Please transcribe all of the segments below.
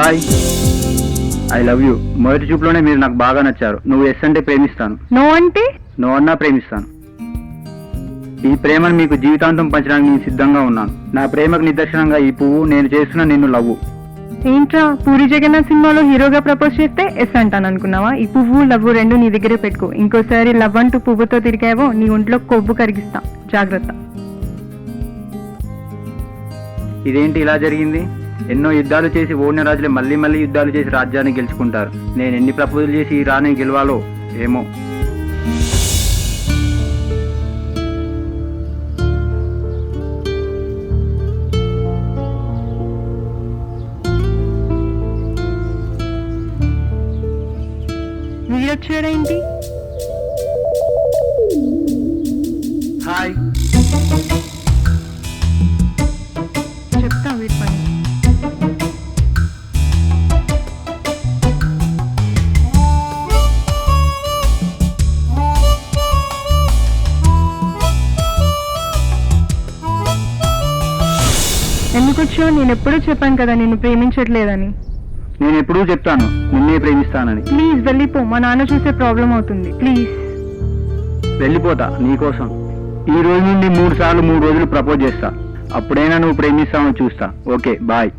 Hi, I love you. మొదటి చూపులోనే మీరు నాకు బాగా నచ్చారు. నువ్వు ఎస్ అంటే ప్రేమిస్తాను, నో అంటే నో అన్నా ప్రేమిస్తాను. ఈ ప్రేమను మీకు జీవితాంతం పంచడానికి నేను సిద్ధంగా ఉన్నాను. నా ప్రేమకు నిదర్శనంగా ఈ పువ్వు, నేను చేస్తున్న నిన్ను లవ్వు. ఏంట్రా, పూరి జగన్నాథ్ సినిమాలో హీరోగా ప్రపోజ్ చేస్తే ఎస్ అంటాను అనుకున్నావా? ఈ పువ్వు లవ్వు రెండు నీ దగ్గరే పెట్టుకో. ఇంకోసారి లవ్ అంటూ పువ్వుతో తిరిగావో నీ ఒంట్లో కొవ్వు కరిగిస్తా, జాగ్రత్త. ఇదేంటి ఇలా జరిగింది? ఎన్నో యుద్ధాలు చేసి ఓడిన రాజులే మళ్ళీ మళ్ళీ యుద్ధాలు చేసి రాజ్యాన్ని గెలుచుకుంటారు. నేను ఎన్ని ప్రపోజలు చేసి ఈ రాణిని గెలవాలో ఏమో. వీడొచ్చాడేంటి? హాయ్, చెప్తా వీడి పని. ఎందుకు వచ్చావు? నేను ఎప్పుడూ చెప్పాను కదా నిన్ను ప్రేమించట్లేదని. నేను ఎప్పుడూ చెప్తాను నిన్నే ప్రేమిస్తానని. ప్లీజ్ వెళ్ళిపో, మా నాన్న చూసే ప్రాబ్లం అవుతుంది. ప్లీజ్. వెళ్ళిపోతా నీకోసం. ఈ రోజు నుండి 3 సార్లు 3 రోజులు ప్రపోజ్ చేస్తా. అప్పుడైనా నువ్వు ప్రేమిస్తావో చూస్తా. Okay, bye.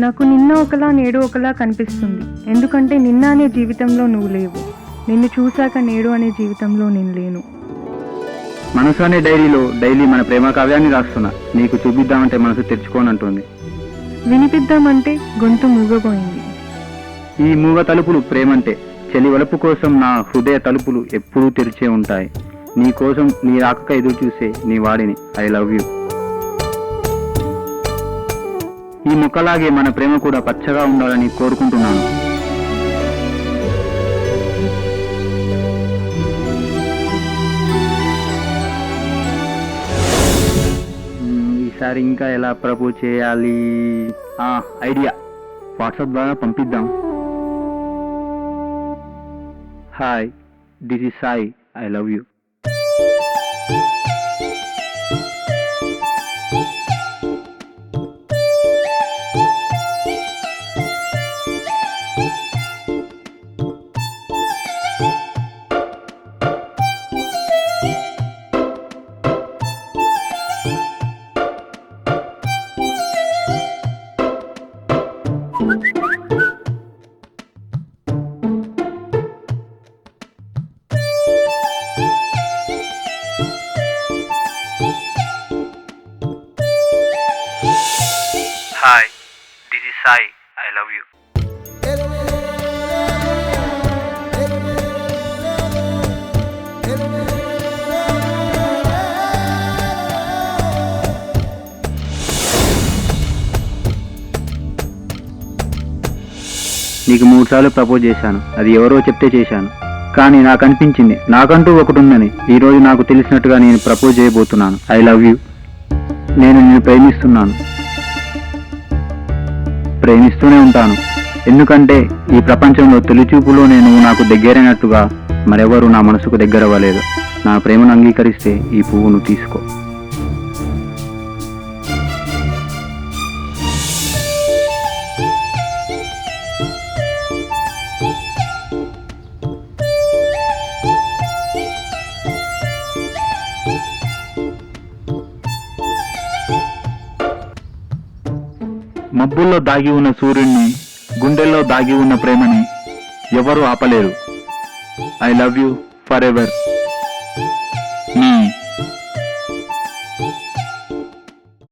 నాకు నిన్న ఒకలా నేడు ఒకలా కనిపిస్తుంది. ఎందుకంటే నిన్న అనే జీవితంలో నువ్వు లేవు. నిన్ను చూశాక నేడు అనే జీవితంలో నేను లేను. మనసు అనే డైరీలో డైలీ మన ప్రేమ కావ్యాన్ని రాస్తున్నా. నీకు చూపిద్దామంటే మనసు తెరుచుకోనంటుంది. వినిపిద్దామంటే గొంతు మూగపోయింది. ఈ మూగ తలుపులు ప్రేమంటే. చెలి వలుపు కోసం నా హృదయ తలుపులు ఎప్పుడూ తెరిచే ఉంటాయి. నీ కోసం నీ రాకక ఎదురు చూసే నీ వాడిని. I love you. ఈ మొక్కలాగే మన ప్రేమ కూడా పచ్చగా ఉండాలని కోరుకుంటున్నాను. ఈసారి ఇంకా ఎలా ప్రపోజ్ చేయాలి? ఐడియా, వాట్సాప్ ద్వారా పంపిద్దాం. Hi, this is Sai. I love you. నీకు 3 సార్లు ప్రపోజ్ చేశాను. అది ఎవరో చెప్తే చేశాను. కానీ నాకు అనిపించింది నాకంటూ ఒకటి ఉందని. ఈరోజు నాకు తెలిసినట్టుగా నేను ప్రపోజ్ చేయబోతున్నాను. I love you. నేను నిన్ను ప్రేమిస్తున్నాను. ప్రేమిస్తూనే ఉంటాను. ఎందుకంటే ఈ ప్రపంచంలో తొలిచూపులో నేను నాకు దగ్గరైనట్టుగా మరెవరు నా మనసుకు దగ్గర అవ్వలేదు. నా ప్రేమను అంగీకరిస్తే ఈ పువ్వును తీసుకో. మబ్బుల్లో దాగి ఉన్న సూర్యుడిని, గుండెల్లో దాగి ఉన్న ప్రేమని ఎవరూ ఆపలేరు. I love you for ever. నీ